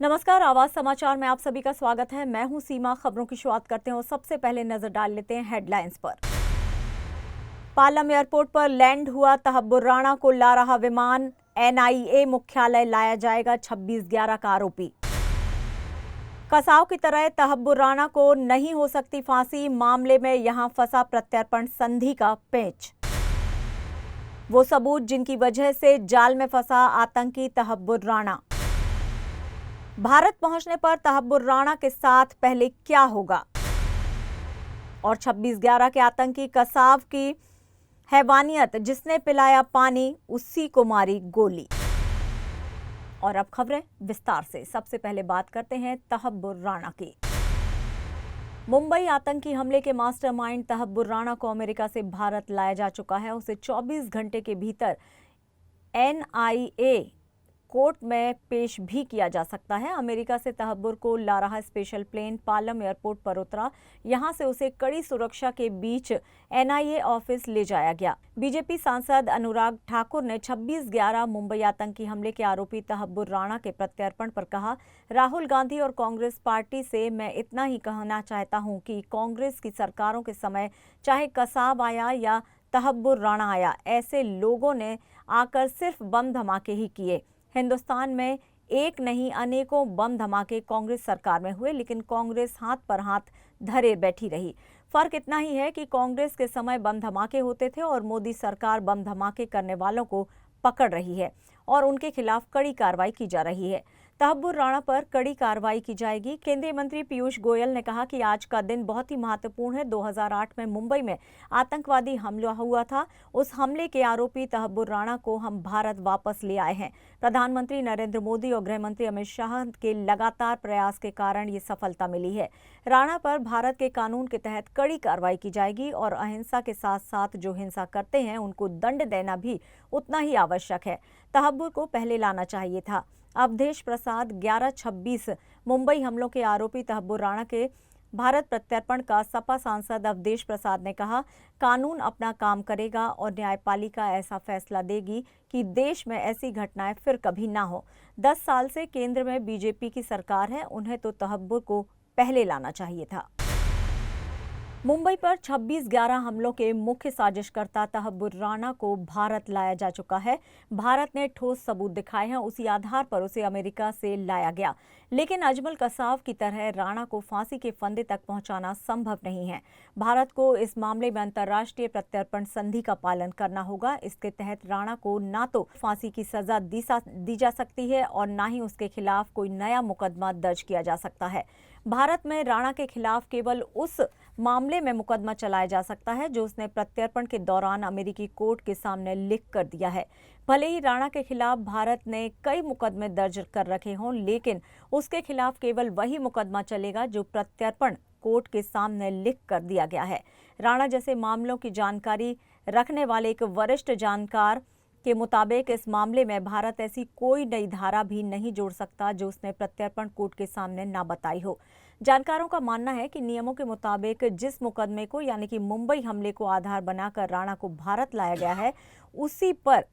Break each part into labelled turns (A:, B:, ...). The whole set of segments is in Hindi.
A: नमस्कार, आवाज समाचार में आप सभी का स्वागत है। मैं हूं सीमा। खबरों की शुरुआत करते हैं और सबसे पहले नजर डाल लेते हैं हेडलाइंस पर। पालम एयरपोर्ट पर लैंड हुआ तहब्बुर राणा को ला रहा विमान। एनआईए मुख्यालय लाया जाएगा 26/11 का आरोपी। कसाव की तरह तहब्बुर राणा को नहीं हो सकती फांसी, मामले में यहां फंसा प्रत्यर्पण संधि का पेंच। वो सबूत जिनकी वजह से जाल में फंसा आतंकी तहब्बुर राणा। भारत पहुंचने पर तहब्बुर राणा के साथ पहले क्या होगा, और 26/11 के आतंकी कसाव की हैवानियत, जिसने पिलाया पानी उसी को मारी गोली। और अब खबरें विस्तार से। सबसे पहले बात करते हैं तहब्बुर राणा की। मुंबई आतंकी हमले के मास्टरमाइंड तहब्बुर राणा को अमेरिका से भारत लाया जा चुका है। उसे 24 घंटे के भीतर एनआईए कोर्ट में पेश भी किया जा सकता है। अमेरिका से तहब्बुर को ला रहा स्पेशल प्लेन पालम एयरपोर्ट पर उतरा। यहां से उसे कड़ी सुरक्षा के बीच एनआईए ऑफिस ले जाया गया। बीजेपी सांसद अनुराग ठाकुर ने 26/11 मुंबई आतंकी हमले के आरोपी तहब्बुर राणा के प्रत्यर्पण पर कहा, राहुल गांधी और कांग्रेस पार्टी से मैं इतना ही कहना चाहता हूं कि कांग्रेस की सरकारों के समय चाहे कसाब आया या तहब्बुर राणा आया, ऐसे लोगों ने आकर सिर्फ बम धमाके ही किए। हिंदुस्तान में एक नहीं अनेकों बम धमाके कांग्रेस सरकार में हुए, लेकिन कांग्रेस हाथ पर हाथ धरे बैठी रही। फर्क इतना ही है कि कांग्रेस के समय बम धमाके होते थे और मोदी सरकार बम धमाके करने वालों को पकड़ रही है और उनके खिलाफ कड़ी कार्रवाई की जा रही है। तहब्बुर राणा पर कड़ी कार्रवाई की जाएगी। केंद्रीय मंत्री पीयूष गोयल ने कहा कि आज का दिन बहुत ही महत्वपूर्ण है। 2008 में मुंबई में आतंकवादी हमला हुआ था। उस हमले के आरोपी तहब्बुर राणा को हम भारत वापस ले आए हैं। प्रधानमंत्री नरेंद्र मोदी और गृह मंत्री अमित शाह के लगातार प्रयास के कारण ये सफलता मिली है। राणा पर भारत के कानून के तहत कड़ी कार्रवाई की जाएगी और अहिंसा के साथ साथ जो हिंसा करते हैं उनको दंड देना भी उतना ही आवश्यक है। तहब्बुर को पहले लाना चाहिए था। अवधेश प्रसाद 11/26 मुंबई हमलों के आरोपी तहब्बुर राणा के भारत प्रत्यर्पण का सपा सांसद अवधेश प्रसाद ने कहा, कानून अपना काम करेगा और न्यायपालिका ऐसा फैसला देगी कि देश में ऐसी घटनाएं फिर कभी ना हो। 10 साल से केंद्र में बीजेपी की सरकार है, उन्हें तो तहब्बुर को पहले लाना चाहिए था। मुंबई पर 26/11 हमलों के मुख्य साजिशकर्ता तहब्बुर राणा को भारत लाया जा चुका है। भारत ने ठोस सबूत दिखाए हैं, उसी आधार पर उसे अमेरिका से लाया गया। लेकिन अजमल कसाव की तरह राणा को फांसी के फंदे तक पहुंचाना संभव नहीं है। भारत को इस मामले में अंतर्राष्ट्रीय प्रत्यर्पण संधि का पालन करना होगा। इसके तहत राणा को ना तो फांसी की सजा दी जा सकती है और ना ही उसके खिलाफ कोई नया मुकदमा दर्ज किया जा सकता है। भारत में राणा के खिलाफ केवल उस मामले में मुकदमा चलाया जा सकता है जो उसने प्रत्यर्पण के दौरान अमेरिकी कोर्ट के सामने लिख कर दिया है। भले ही राणा के खिलाफ भारत ने कई मुकदमे दर्ज कर रखे हों, लेकिन उसके खिलाफ केवल वही मुकदमा चलेगा जो प्रत्यर्पण कोर्ट के सामने लिख कर दिया गया है। राणा जैसे मामलों की जानकारी रखने वाले एक वरिष्ठ जानकार के मुताबिक इस मामले में भारत ऐसी कोई नई धारा भी नहीं जोड़ सकता जो उसने प्रत्यर्पण कोर्ट के सामने ना बताई हो। जानकारों का मानना है कि नियमों के मुताबिक जिस मुकदमे को यानी कि मुंबई हमले को आधार बनाकर राणा को भारत लाया गया है, उसी पर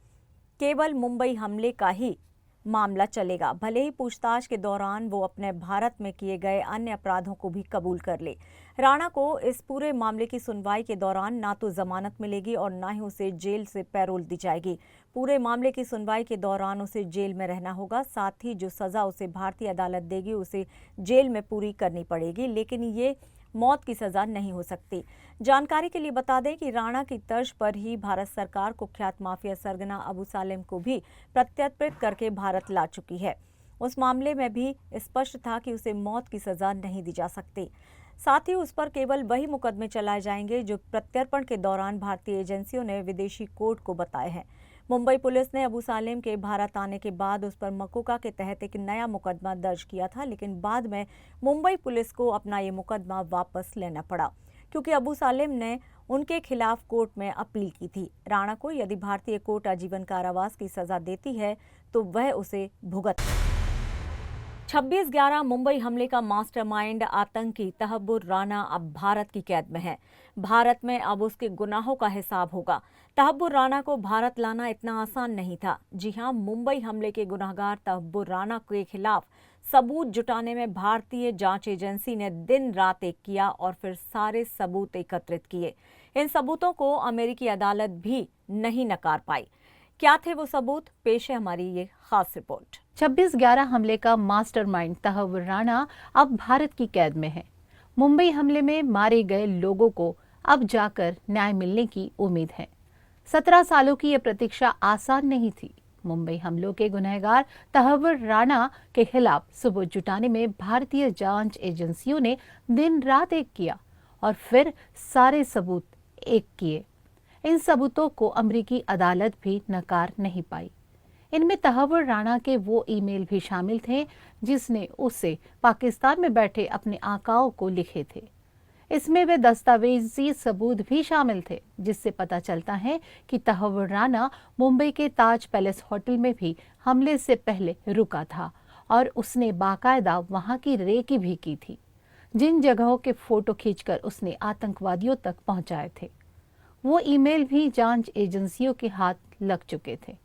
A: केवल मुंबई हमले का ही मामला चलेगा। भले ही पूछताछ के दौरान वो अपने भारत में किए गए अन्य अपराधों को भी कबूल कर ले। राणा को इस पूरे मामले की सुनवाई के दौरान ना तो जमानत मिलेगी और ना ही उसे जेल से पैरोल दी जाएगी। पूरे मामले की सुनवाई के दौरान उसे जेल में रहना होगा। साथ ही जो सजा उसे भारतीय अदालत देगी उसे जेल में पूरी करनी पड़ेगी, लेकिन ये मौत की सजा नहीं हो सकती। जानकारी के लिए बता दें कि राणा की तर्ज पर ही भारत सरकार कुख्यात माफिया सरगना अबू सालेम को भी प्रत्यर्पित करके भारत ला चुकी है। उस मामले में भी स्पष्ट था कि उसे मौत की सजा नहीं दी जा सकती। साथ ही उस पर केवल वही मुकदमे चलाए जाएंगे जो प्रत्यर्पण के दौरान भारतीय एजेंसियों ने विदेशी कोर्ट को बताए हैं। मुंबई पुलिस ने अबू सालेम के भारत आने के बाद उस पर मकोका के तहत एक नया मुकदमा दर्ज किया था, लेकिन बाद में मुंबई पुलिस को अपना ये मुकदमा वापस लेना पड़ा क्योंकि अबू सालेम ने उनके खिलाफ कोर्ट में अपील की थी। राणा को यदि भारतीय कोर्ट आजीवन कारावास की सजा देती है तो वह उसे भुगत 26/11 मुंबई हमले का मास्टरमाइंड आतंकी तहब्बुर राणा अब भारत की कैद में है। भारत में अब उसके गुनाहों का हिसाब होगा। तहब्बुर राणा को भारत लाना इतना आसान नहीं था। जी हां, मुंबई हमले के गुनहगार तहब्बुर राणा के खिलाफ सबूत जुटाने में भारतीय जांच एजेंसी ने दिन रात एक किया और फिर सारे सबूत एकत्रित किए। इन सबूतों को अमेरिकी अदालत भी नहीं नकार पाई। क्या थे वो सबूत? पेश है हमारी ये खास रिपोर्ट।
B: 26/11 हमले का मास्टरमाइंड तहव्वुर राणा अब भारत की कैद में है। मुंबई हमले में मारे गए लोगों को अब जाकर न्याय मिलने की उम्मीद है। 17 सालों की यह प्रतीक्षा आसान नहीं थी। मुंबई हमलों के गुनहगार तहव्वुर राणा के खिलाफ सबूत जुटाने में भारतीय जांच एजेंसियों ने दिन रात एक किया और फिर सारे सबूत एक किए। इन सबूतों को अमेरिकी अदालत भी नकार नहीं पाई। इनमें तहव्वुर राणा के वो ईमेल भी शामिल थे जिसने उसे पाकिस्तान में बैठे अपने आकाओं को लिखे थे। इसमें वे दस्तावेजी सबूत भी शामिल थे जिससे पता चलता है कि तहव्वुर राणा मुंबई के ताज पैलेस होटल में भी हमले से पहले रुका था और उसने बाकायदा वहां की रेकी भी की थी, जिन जगहों के फोटो खींचकर उसने आतंकवादियों तक पहुंचाए थे। वो ईमेल भी जांच एजेंसियों के हाथ लग चुके थे।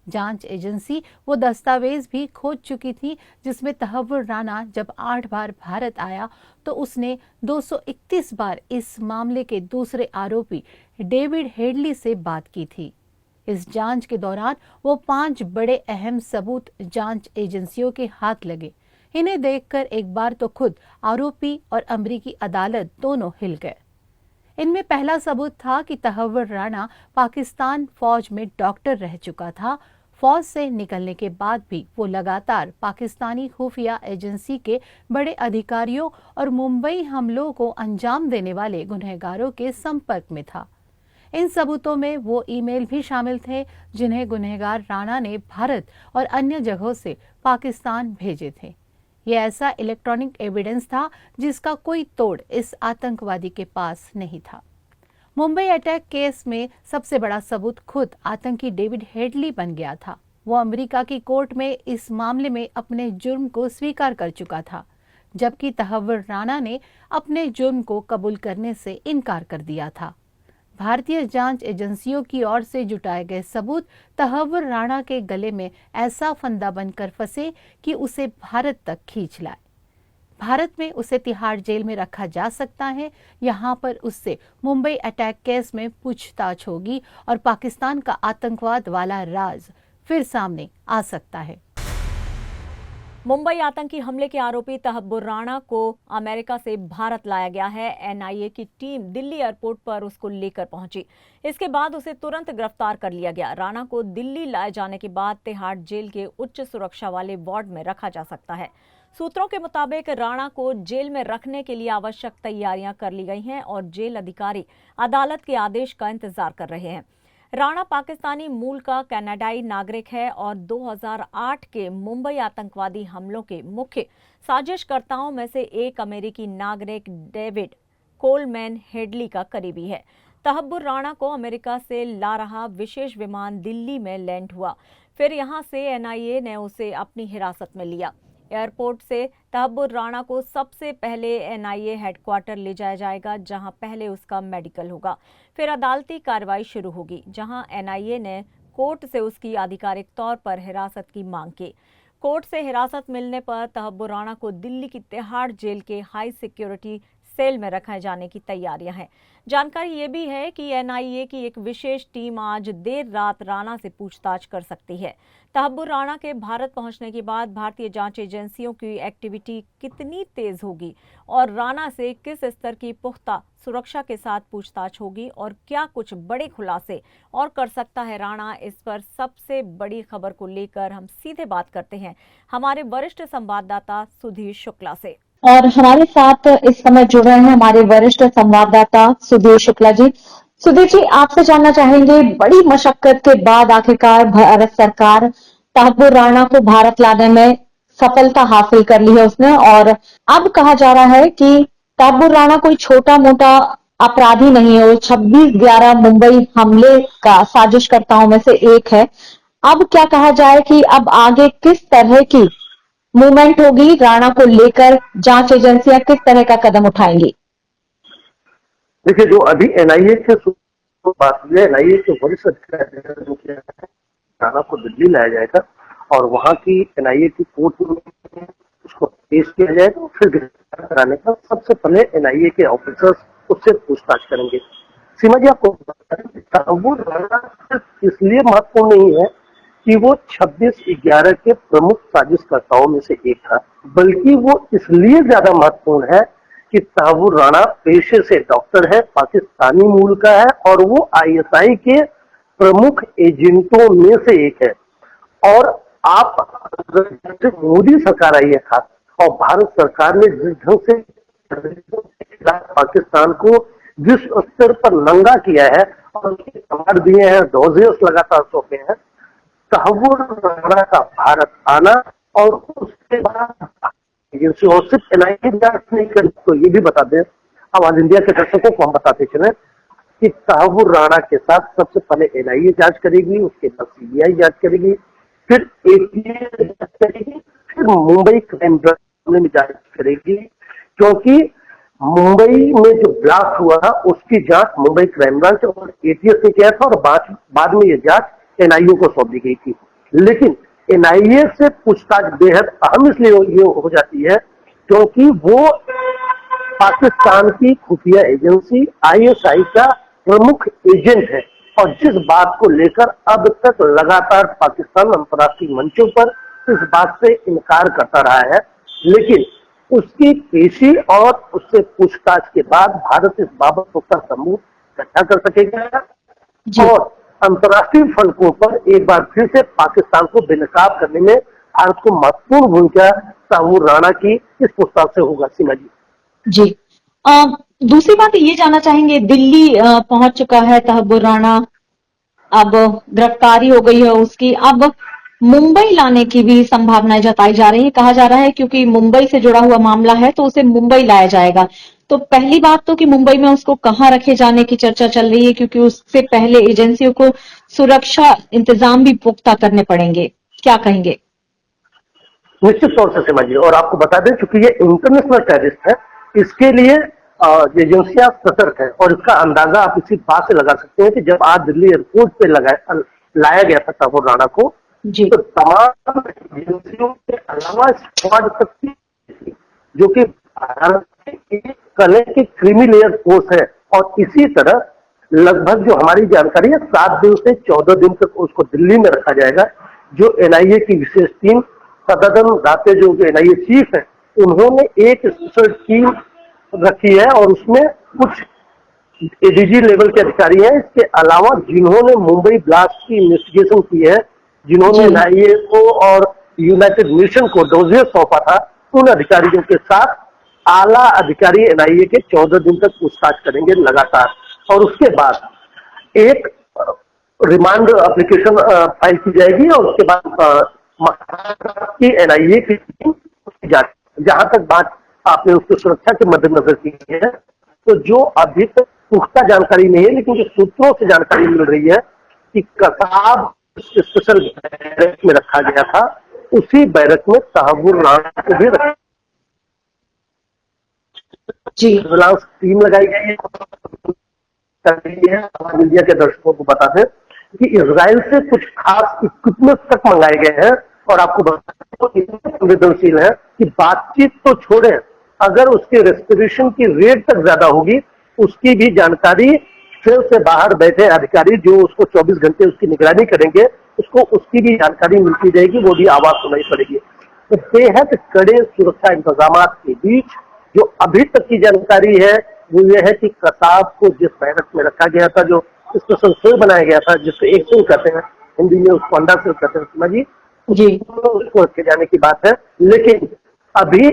B: जांच एजेंसी वो दस्तावेज भी खोज चुकी थी जिसमें तहव्वुर राणा जब 8 बार भारत आया तो उसने 231 बार इस मामले के दूसरे आरोपी डेविड हेडली से बात की थी। इस जांच के दौरान वो 5 बड़े अहम सबूत जांच एजेंसियों के हाथ लगे। इन्हें देखकर एक बार तो खुद आरोपी और अमेरिकी अदालत दोनों हिल गए। इनमें पहला सबूत था कि तहव्वुर राणा पाकिस्तान फौज में डॉक्टर रह चुका था। फौज से निकलने के बाद भी वो लगातार पाकिस्तानी खुफिया एजेंसी के बड़े अधिकारियों और मुंबई हमलों को अंजाम देने वाले गुनहगारों के संपर्क में था। इन सबूतों में वो ईमेल भी शामिल थे जिन्हें गुनहगार राणा ने भारत और अन्य जगहों से पाकिस्तान भेजे थे। यह ऐसा इलेक्ट्रॉनिक एविडेंस था जिसका कोई तोड़ इस आतंकवादी के पास नहीं था। मुंबई अटैक केस में सबसे बड़ा सबूत खुद आतंकी डेविड हेडली बन गया था। वो अमेरिका की कोर्ट में इस मामले में अपने जुर्म को स्वीकार कर चुका था, जबकि तहव्वुर राणा ने अपने जुर्म को कबूल करने से इनकार कर दिया था। भारतीय जांच एजेंसियों की ओर से जुटाए गए सबूत तहव्वुर राणा के गले में ऐसा फंदा बनकर फंसे कि उसे भारत तक खींच लाए। भारत में उसे तिहाड़ जेल में रखा जा सकता है। यहाँ पर उससे मुंबई अटैक केस में पूछताछ होगी और पाकिस्तान का आतंकवाद वाला राज फिर सामने आ सकता है।
A: मुंबई आतंकी हमले के आरोपी तहव्वुर राणा को अमेरिका से भारत लाया गया है। एनआईए की टीम दिल्ली एयरपोर्ट पर उसको लेकर पहुंची। इसके बाद उसे तुरंत गिरफ्तार कर लिया गया। राणा को दिल्ली लाए जाने के बाद तिहाड़ जेल के उच्च सुरक्षा वाले वार्ड में रखा जा सकता है। सूत्रों के मुताबिक राणा को जेल में रखने के लिए आवश्यक तैयारियां कर ली गई हैं और जेल अधिकारी अदालत के आदेश का इंतजार कर रहे हैं। राणा पाकिस्तानी मूल का कनाडाई नागरिक है और 2008 के मुंबई आतंकवादी हमलों के मुख्य साजिशकर्ताओं में से एक अमेरिकी नागरिक डेविड कोलमैन हेडली का करीबी है। तहव्वुर राणा को अमेरिका से ला रहा विशेष विमान दिल्ली में लैंड हुआ। फिर यहां से एनआईए ने उसे अपनी हिरासत में लिया। एयरपोर्ट से तहव्वुर राणा को सबसे पहले एनआईए हेडक्वार्टर ले जाया जाएगा, जहां पहले उसका मेडिकल होगा। फिर अदालती कार्रवाई शुरू होगी, जहां एनआईए ने कोर्ट से उसकी आधिकारिक तौर पर हिरासत की मांग की। कोर्ट से हिरासत मिलने पर तहव्वुर राणा को दिल्ली की तिहाड़ जेल के हाई सिक्योरिटी सेल में रखे जाने की तैयारियां हैं। जानकारी ये भी है कि एनआईए की एक विशेष टीम आज देर रात राणा से पूछताछ कर सकती है। तहव्वुर राणा के भारत पहुंचने के बाद भारतीय जांच एजेंसियों की एक्टिविटी कितनी तेज होगी और राणा से किस स्तर की पुख्ता सुरक्षा के साथ पूछताछ होगी और क्या कुछ बड़े खुलासे और कर सकता है राणा, इस पर सबसे बड़ी खबर को लेकर हम सीधे बात करते हैं हमारे वरिष्ठ संवाददाता सुधीर शुक्ला से।
C: और हमारे साथ इस समय जुड़ रहे हैं हमारे वरिष्ठ संवाददाता सुधीर शुक्ला जी। सुधीर जी, आपसे जानना चाहेंगे, बड़ी मशक्कत के बाद आखिरकार भारत सरकार तहव्वुर राणा को भारत लाने में सफलता हासिल कर ली है उसने, और अब कहा जा रहा है कि तहव्वुर राणा कोई छोटा मोटा अपराधी नहीं है, वो 26/11 मुंबई हमले का साजिशकर्ताओं में से एक है। अब क्या कहा जाए कि अब आगे किस तरह की मूवमेंट होगी, राणा को लेकर जांच एजेंसियां किस तरह का कदम उठाएंगी?
D: देखिए, जो अभी एनआईए से बात हुई है, एनआईए के वरिष्ठ अधिकारी ने जो किया है, राणा को दिल्ली लाया जाएगा और वहां की एनआईए की कोर्ट में उसको पेश किया जाएगा, फिर गिरफ्तार कराने का सबसे पहले एनआईए के ऑफिसर्स उससे पूछताछ करेंगे। सीमा जी, आपको बता दें, तहव्वुर राणा सिर्फ इसलिए महत्वपूर्ण नहीं है कि वो 26/11 के प्रमुख साजिशकर्ताओं में से एक था, बल्कि वो इसलिए ज्यादा महत्वपूर्ण है कि तहव्वुर राणा पेशे से डॉक्टर है, पाकिस्तानी मूल का है और वो आईएसआई के प्रमुख एजेंटों में से एक है। और आप अगर मोदी सरकार आई है खास और भारत सरकार ने जिस ढंग से पाकिस्तान को जिस स्तर पर नंगा किया है और उसके अवार्ड दिए हैं, डोजेस लगातार सौंपे हैं, तहव्वुर राणा का भारत आना और उसके बाद एजेंसी और सिर्फ एनआईए जांच नहीं करी, तो ये भी बता दें, आवाज इंडिया के दर्शकों को हम बताते चले कि तहव्वुर राणा के साथ सबसे पहले एनआईए जांच करेगी, उसके बाद सीबीआई जांच करेगी, फिर एटीए जांच करेगी, फिर मुंबई क्राइम ब्रांच में जांच करेगी, क्योंकि मुंबई में जो ब्लास्ट हुआ था उसकी जांच मुंबई क्राइम ब्रांच और एटीएस ने किया था और बाद में ये जांच एनआईए को सौंप दी गई थी। लेकिन एनआईए से पूछताछ बेहद अहम इसलिए ये हो जाती है क्योंकि वो पाकिस्तान की खुफिया एजेंसी आईएसआई का प्रमुख एजेंट है और जिस बात को लेकर अब तक लगातार पाकिस्तान अंतर्राष्ट्रीय मंचों पर इस बात से इनकार करता रहा है, लेकिन उसकी पेशी और उससे पूछताछ के बाद भारत इस बाबत पुख्ता सबूत इकट्ठा कर सकेगा और अंतर्राष्ट्रीय फलकों पर एक बार फिर से पाकिस्तान को बेनकाब करने में भारत को महत्वपूर्ण भूमिका तहव्वुर राणा की इस पूछताछ से होगा। सीमा जी
C: जी दूसरी बात ये जानना चाहेंगे, दिल्ली पहुंच चुका है तहव्वुर राणा, अब गिरफ्तारी हो गई है उसकी, अब मुंबई लाने की भी संभावनाएं जताई जा रही है। कहा जा रहा है क्योंकि मुंबई से जुड़ा हुआ मामला है तो उसे मुंबई लाया जाएगा। तो पहली बात तो कि मुंबई में उसको कहां रखे जाने की चर्चा चल रही है, क्योंकि उससे पहले एजेंसियों को सुरक्षा इंतजाम भी पुख्ता करने पड़ेंगे, क्या कहेंगे?
D: निश्चित तौर से समझिए, और आपको बता दें चूंकि ये इंटरनेशनल टेररिस्ट है, इसके लिए एजेंसियां सतर्क है और इसका अंदाजा आप इसी बात से लगा सकते हैं कि जब आज दिल्ली एयरपोर्ट पे लाया गया था तहव्वुर राणा को, तो तमाम एजेंसियों के अलावा स्क्वाड तक थी जो कि भारत की कलेक्टिव क्रीमी लेयर फोर्स है और इसी तरह लगभग जो हमारी जानकारी है 7 दिन से 14 दिन तक उसको दिल्ली में रखा जाएगा। जो एनआईए की विशेष टीम सदन राते जो एनआईए चीफ है उन्होंने एक स्पेशल टीम रखी है और उसमें कुछ एडीजी लेवल के अधिकारी हैं, इसके अलावा जिन्होंने मुंबई ब्लास्ट की इन्वेस्टिगेशन की है, जिन्होंने एनआईए को और यूनाइटेड नेशन को डोजियर सौंपा था, उन अधिकारियों के साथ आला अधिकारी एनआईए के 14 दिन तक पूछताछ करेंगे लगातार और उसके बाद एक रिमांड एप्लीकेशन फाइल की जाएगी और उसके बाद महाराष्ट्र की एनआईए की टीम उसकी जांच, जहां तक बात आपने उसकी सुरक्षा के मद्देनजर की है, तो जो अभी तक पुख्ता जानकारी नहीं है लेकिन जो सूत्रों से जानकारी मिल रही है कि कसाब स्पेशल बैरक में रखा गया था, उसी बैरक में तहव्वुर राणा को भी रखा टीम लगाई गई है। आवाज इंडिया के दर्शकों को बता दें कि इजराइल से कुछ खास इक्विपमेंट तक मंगाए गए हैं और आपको बता दें संवेदनशील है कि बातचीत तो छोड़े, अगर उसके रेस्पिरेशन की रेट तक ज्यादा होगी उसकी भी जानकारी सेल से बाहर बैठे अधिकारी जो उसको 24 घंटे उसकी निगरानी करेंगे उसको उसकी भी जानकारी मिलती रहेगी, वो भी आवाज सुनाई पड़ेगी। तो बेहद कड़े सुरक्षा इंतजाम के बीच जो अभी तक की जानकारी है वो ये है कि कसाब को जिस बैरक में रखा गया था, जो स्पेशल सेल बनाया गया था जिसको एक सेल कहते हैं, हिंदी में उसको अंडा सेल कहते हैं सीमा जी, उसको रखे जाने की बात है। लेकिन अभी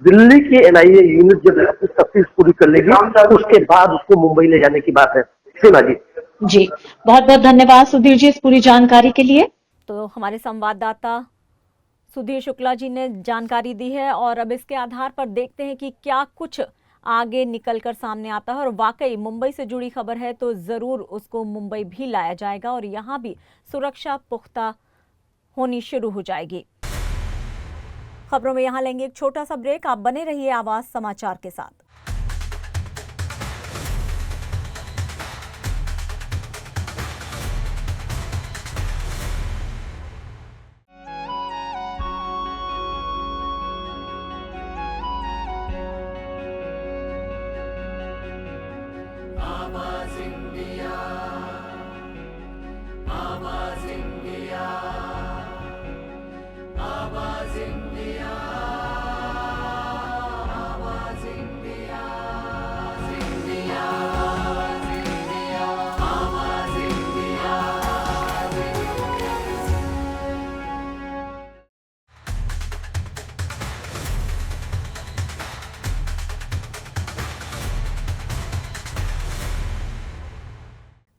D: दिल्ली की एनआईए यूनिट जब तफ्तीश पूरी कर लेगी उसके बाद उसको मुंबई ले जाने की बात है। सीमा जी
C: बहुत बहुत धन्यवाद सुधीर जी इस पूरी जानकारी के लिए।
A: तो हमारे संवाददाता सुधीर शुक्ला जी ने जानकारी दी है और अब इसके आधार पर देखते हैं कि क्या कुछ आगे निकलकर सामने आता है और वाकई मुंबई से जुड़ी खबर है तो जरूर उसको मुंबई भी लाया जाएगा और यहाँ भी सुरक्षा पुख्ता होनी शुरू हो जाएगी। खबरों में यहाँ लेंगे एक छोटा सा ब्रेक, आप बने रहिए आवाज समाचार के साथ।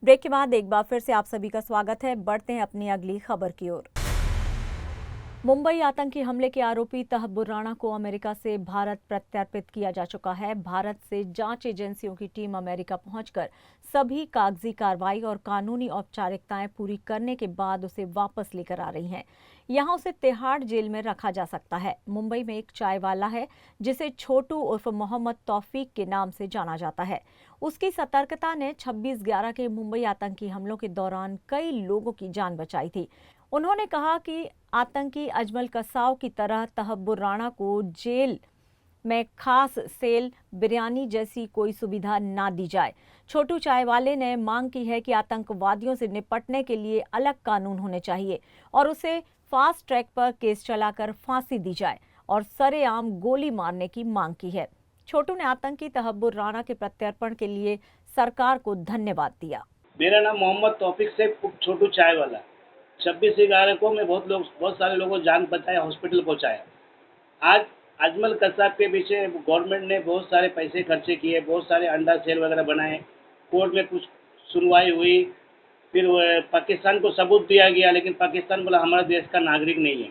A: ब्रेक के बाद एक बार फिर से आप सभी का स्वागत है। बढ़ते हैं अपनी अगली खबर की ओर। मुंबई आतंकी हमले के आरोपी तहब्बुर राणा को अमेरिका से भारत प्रत्यर्पित किया जा चुका है। भारत से जांच एजेंसियों की टीम अमेरिका पहुंचकर सभी कागजी कार्रवाई और कानूनी औपचारिकताएं पूरी करने के बाद उसे वापस लेकर आ रही हैं। यहां उसे तिहाड़ जेल में रखा जा सकता है। मुंबई में एक चाय वाला है जिसे छोटू उर्फ मोहम्मद तौफीक के नाम से जाना जाता है। उसकी सतर्कता ने 26/11 के मुंबई आतंकी हमलों के दौरान कई लोगों की जान बचाई थी। उन्होंने कहा कि आतंकी अजमल कसाव की तरह तहब्बुर राणा को जेल में खास सेल, बिरयानी जैसी कोई सुविधा ना दी जाए। छोटू चाय वाले ने मांग की है कि आतंकवादियों से निपटने के लिए अलग कानून होने चाहिए और उसे फास्ट ट्रैक पर केस चलाकर फांसी दी जाए और सरेआम गोली मारने की मांग की है। छोटू ने आतंकी तहब्बुर राणा के प्रत्यर्पण के लिए सरकार को धन्यवाद दिया।
E: मेरा नाम मोहम्मद तौफीक से छोटू चाय वाला। 26/11 को मैं बहुत सारे लोगों को जान बचाया, हॉस्पिटल पहुंचाया। आज अजमल कसाब के पीछे गवर्नमेंट ने बहुत सारे पैसे खर्चे किए, बहुत सारे अंडा सेल वगैरह बनाए, कोर्ट में कुछ सुनवाई हुई, फिर पाकिस्तान को सबूत दिया गया, लेकिन पाकिस्तान बोला हमारे देश का नागरिक नहीं है।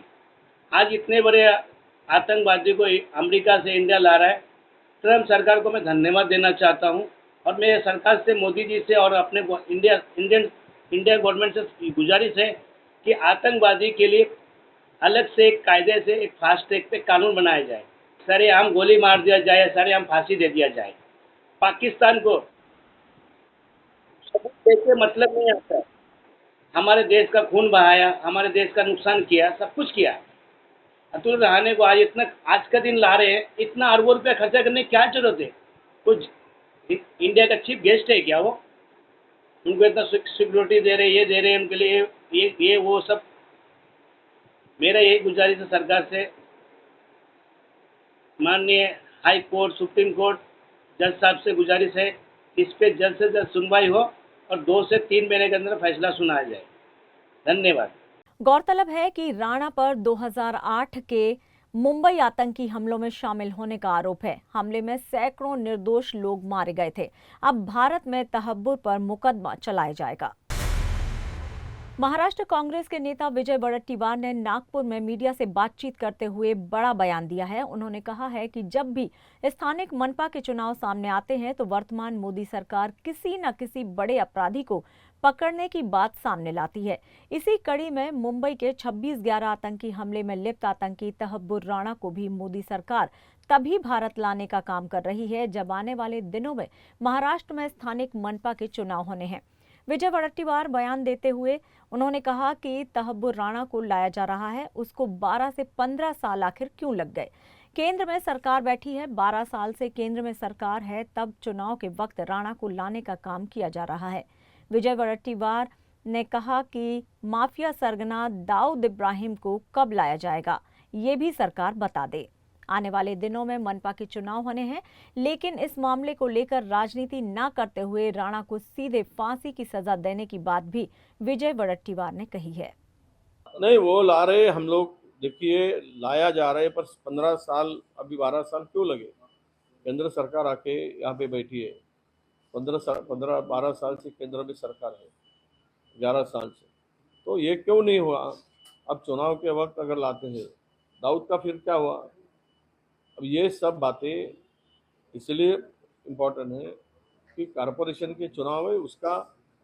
E: आज इतने बड़े आतंकवादी को अमेरिका से इंडिया ला रहा है। ट्रम्प सरकार को मैं धन्यवाद देना चाहता हूँ और मेरे सरकार से, मोदी जी से और अपने इंडिया गवर्नमेंट से गुजारिश है कि आतंकवादी के लिए अलग से एक कायदे से एक फास्ट ट्रैक पे कानून बनाया जाए, सरेआम गोली मार दिया जाए, सरेआम फांसी दे दिया जाए। पाकिस्तान को सबूत देके मतलब नहीं आता है। हमारे देश का खून बहाया, हमारे देश का नुकसान किया, सब कुछ किया। अतुल रहाणे को आज का दिन ला रहे हैं, इतना अरबों रुपया खर्चा करने की क्या जरूरत है? कुछ इंडिया का चीफ गेस्ट है क्या वो? उनको इतना सिक्योरिटी दे रहे, ये दे रहे हैं उनके लिए, ये वो सब। मेरा यही गुजारिश है सरकार से, माननीय हाई कोर्ट, सुप्रीम कोर्ट जज साहब से गुजारिश है, इस पे जल्द से जल्द सुनवाई हो और 2 से 3 महीने के अंदर फैसला सुनाया जाए। धन्यवाद।
A: गौरतलब है कि राणा पर 2008 के मुंबई आतंकी हमलों में शामिल होने का आरोप है। हमले में सैकड़ों निर्दोष लोग मारे गए थे। अब भारत में तहब्बुर पर मुकदमा चलाया जाएगा। महाराष्ट्र कांग्रेस के नेता विजय वडेट्टीवार ने नागपुर में मीडिया से बातचीत करते हुए बड़ा बयान दिया है। उन्होंने कहा है कि जब भी स्थानिक मनपा के चुनाव सामने आते हैं तो वर्तमान मोदी सरकार किसी न किसी बड़े अपराधी को पकड़ने की बात सामने लाती है। इसी कड़ी में मुंबई के 26/11 आतंकी हमले में लिप्त आतंकी तहब्बुर राणा को भी मोदी सरकार तभी भारत लाने का काम कर रही है जब आने वाले दिनों में महाराष्ट्र में स्थानिक मनपा के चुनाव होने हैं। विजय वडेट्टीवार बयान देते हुए उन्होंने कहा कि तहब्बुर राणा को लाया जा रहा है, उसको 12 से 15 साल आखिर क्यों लग गए? केंद्र में सरकार बैठी है, 12 साल से केंद्र में सरकार है, तब चुनाव के वक्त राणा को लाने का काम किया जा रहा है। विजय वडेट्टीवार ने कहा कि माफिया सरगना दाऊद इब्राहिम को कब लाया जाएगा, ये भी सरकार बता दे। आने वाले दिनों में मनपा के चुनाव होने हैं, लेकिन इस मामले को लेकर राजनीति न करते हुए राणा को सीधे फांसी की सजा देने की बात भी विजय वडेट्टीवार ने कही है।
F: नहीं, वो ला रहे, हम लोग देखिए लाया जा रहे, पर 15 साल अभी 12 साल क्यों लगे? केंद्र सरकार आके यहाँ पे बैठी है। 12 साल से केंद्र में सरकार है, 11 साल से, तो ये क्यों नहीं हुआ? अब चुनाव के वक्त अगर लाते हैं, दाऊद का फिर क्या हुआ? अब ये सब बातें इसलिए इम्पोर्टेंट है कि कॉरपोरेशन के चुनाव है, उसका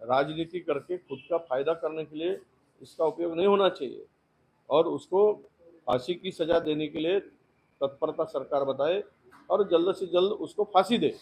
F: राजनीति करके खुद का फायदा करने के लिए इसका उपयोग नहीं होना चाहिए और उसको फांसी की सजा देने के लिए तत्परता सरकार बताए और जल्द से जल्द उसको फांसी दे।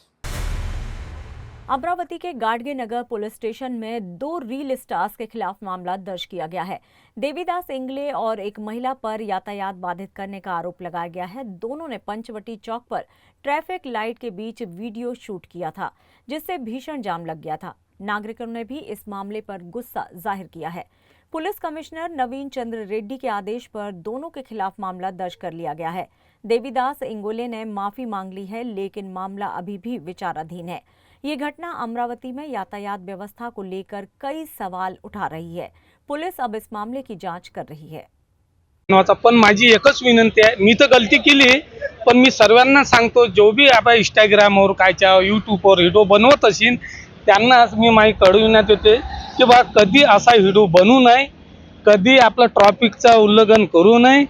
A: अमरावती के गाडगे नगर पुलिस स्टेशन में 2 रील स्टार्स के खिलाफ मामला दर्ज किया गया है। देवीदास इंगले और एक महिला पर यातायात बाधित करने का आरोप लगाया गया है। दोनों ने पंचवटी चौक पर ट्रैफिक लाइट के बीच वीडियो शूट किया था, जिससे भीषण जाम लग गया था। नागरिकों ने भी इस मामले पर गुस्सा जाहिर किया है। पुलिस कमिश्नर नवीन चंद्र रेड्डी के आदेश पर दोनों के खिलाफ मामला दर्ज कर लिया गया है। देवीदास इंगोले ने माफी मांग ली है, लेकिन मामला अभी भी विचाराधीन है। ये घटना अमरावती में यातायात व्यवस्था को लेकर कई सवाल उठा रही है। पुलिस अब इस मामले की जांच कर रही है।
G: पण माझी एकच विनंती आहे, मी तर गलती केली, पण मी सर्वांना सांगतो, जो भी आपण इंस्टाग्रामवर कायच्या यूट्यूबवर व्हिडिओ बनवत असेल त्यांना मी माहिती कळविण्यात येते की बा कधी असा व्हिडिओ बनवू नये, कधी आपलं ट्रॅफिकचा उल्लंघन करू नये।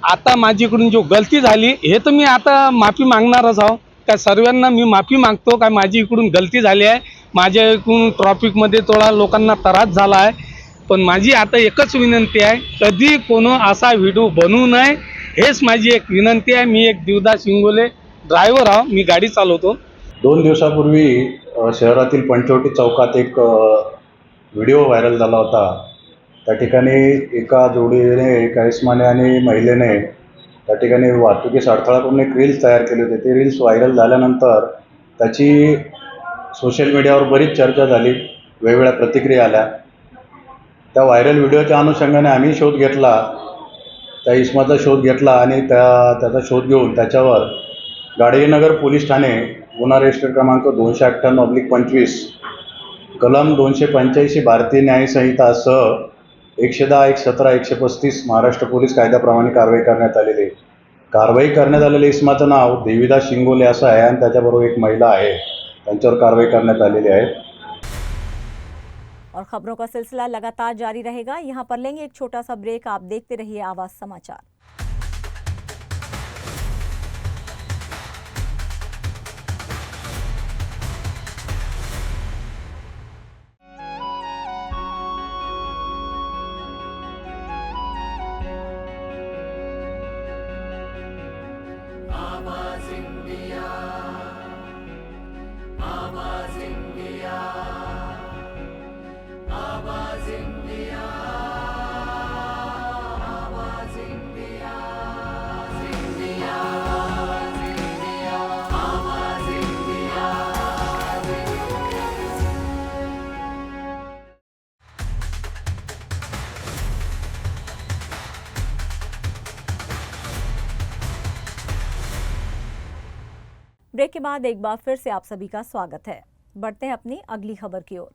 G: आता माझ्याकडून जो गलती झाली हे तर मी आता माफी मागणारच आहो। त्या सर्वांना मी माफी मागतो का माझी इकडून गलती झाली आहे, माझ्या इकडून ट्रॅफिकमध्ये थोडा लोकांना त्रास झाला आहे, पण माझी आता एकच विनंती आहे, कधी कोनो असा व्हिडिओ बनवू नये, हेच माझी एक विनंती आहे। मी एक देवदास इंगोले ड्रायव्हर आहो, मी गाडी चालवतो।
H: 2 दिवसापूर्वी शहरातील पंचवटी चौकात एक व्हिडिओ व्हायरल झाला होता। त्या ठिकाणी एका जोडीने, एका इसमाने आणि महिलेने त्या ठिकाणी वाहतुकीस अडथळा करून एक रील्स तयार केले होते। ते रील्स व्हायरल झाल्यानंतर त्याची सोशल मीडियावर बरीच चर्चा झाली, वेगवेगळ्या प्रतिक्रिया आल्या। त्या व्हायरल व्हिडिओच्या अनुषंगाने आम्ही शोध घेतला, त्या इसमाचा शोध घेतला आणि त्याचा शोध घेऊन त्याच्यावर गाडगेनगर पोलीस ठाणे गुन्हा रजिस्टर क्रमांक 258/25 कलम 285 भारतीय न्याय संहिता सह 110, 117, 135 महाराष्ट्र पोलीस कायद्याप्रमाणे कारवाई करण्यात आलेली आहे। कारवाई करण्यात आलेल्या इसमाचं नाव देवीदास शिंगोले असं आहे आणि त्याच्याबरोबर एक महिला आहे, त्यांच्यावर कारवाई करण्यात आलेली आहे।
A: और खबरों का सिलसिला लगातार जारी रहेगा। यहाँ पर लेंगे एक छोटा सा ब्रेक। आप देखते रहिए आवाज समाचार। ब्रेक के बाद एक बार फिर से आप सभी का स्वागत है। बढ़ते हैं अपनी अगली खबर की ओर।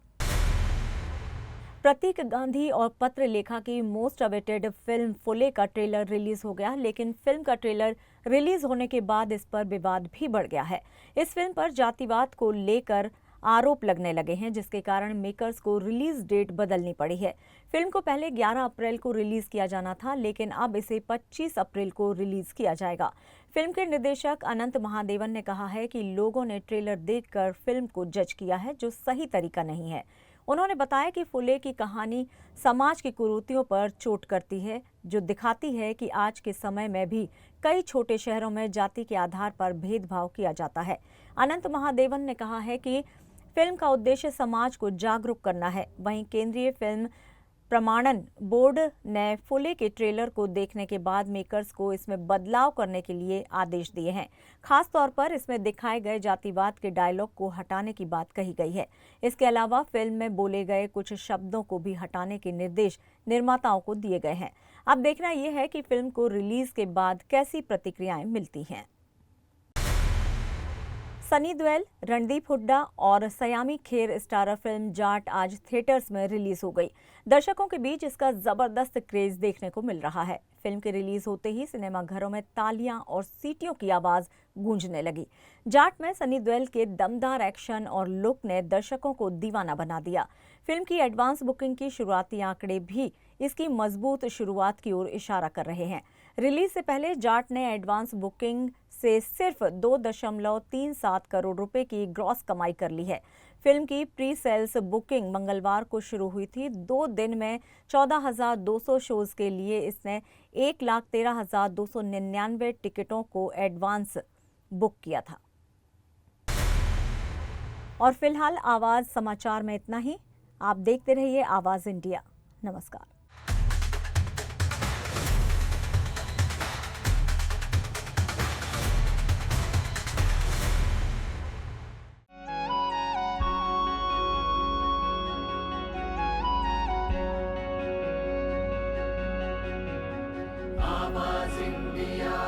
A: प्रतीक गांधी और पत्र लेखा की मोस्ट अवेटेड फिल्म फुले का ट्रेलर रिलीज हो गया, लेकिन फिल्म का ट्रेलर रिलीज होने के बाद इस पर विवाद भी बढ़ गया है। इस फिल्म पर जातिवाद को लेकर आरोप लगने लगे हैं, जिसके कारण मेकर्स को रिलीज डेट बदलनी पड़ी है। फिल्म को पहले 11 अप्रैल को रिलीज किया जाना था, लेकिन अब इसे 25 अप्रैल को रिलीज किया जाएगा। फिल्म के निर्देशक अनंत महादेवन ने कहा है कि लोगों ने ट्रेलर देखकर फिल्म को जज किया है, जो सही तरीका नहीं है। उन्होंने बताया कि फुले की कहानी समाज की कुरीतियों पर चोट करती है, जो दिखाती है कि आज के समय में भी कई छोटे शहरों में जाति के आधार पर भेदभाव किया जाता है। अनंत महादेवन ने कहा है कि फिल्म का उद्देश्य समाज को जागरूक करना है। वहीं केंद्रीय फिल्म प्रमाणन बोर्ड ने फुले के ट्रेलर को देखने के बाद मेकर्स को इसमें बदलाव करने के लिए आदेश दिए हैं। खास तौर पर इसमें दिखाए गए जातिवाद के डायलॉग को हटाने की बात कही गई है। इसके अलावा फिल्म में बोले गए कुछ शब्दों को भी हटाने के निर्देश निर्माताओं को दिए गए हैं। अब देखना यह है कि फिल्म को रिलीज के बाद कैसी प्रतिक्रियाएं मिलती हैं। सनी देओल, रणदीप हुड्डा और सयामी खेर स्टारर फिल्म जाट आज थिएटर्स में रिलीज हो गई। दर्शकों के बीच इसका जबरदस्त क्रेज देखने को मिल रहा है। फिल्म के रिलीज होते ही सिनेमा घरों में तालियां और सीटियों की आवाज गूंजने लगी। जाट में सनी देओल के दमदार एक्शन और लुक ने दर्शकों को दीवाना बना दिया। फिल्म की एडवांस बुकिंग की शुरुआती आंकड़े भी इसकी मजबूत शुरुआत की ओर इशारा कर रहे हैं। रिलीज से पहले जाट ने एडवांस बुकिंग से सिर्फ 2.37 करोड़ रुपए की ग्रॉस कमाई कर ली है। फिल्म की प्री सेल्स बुकिंग मंगलवार को शुरू हुई थी। 2 दिन में 14,200 शोज के लिए इसने 1,13,299 टिकटों को एडवांस बुक किया था। और फिलहाल आवाज समाचार में इतना ही। आप देखते रहिए आवाज इंडिया। नमस्कार।
I: मियाँ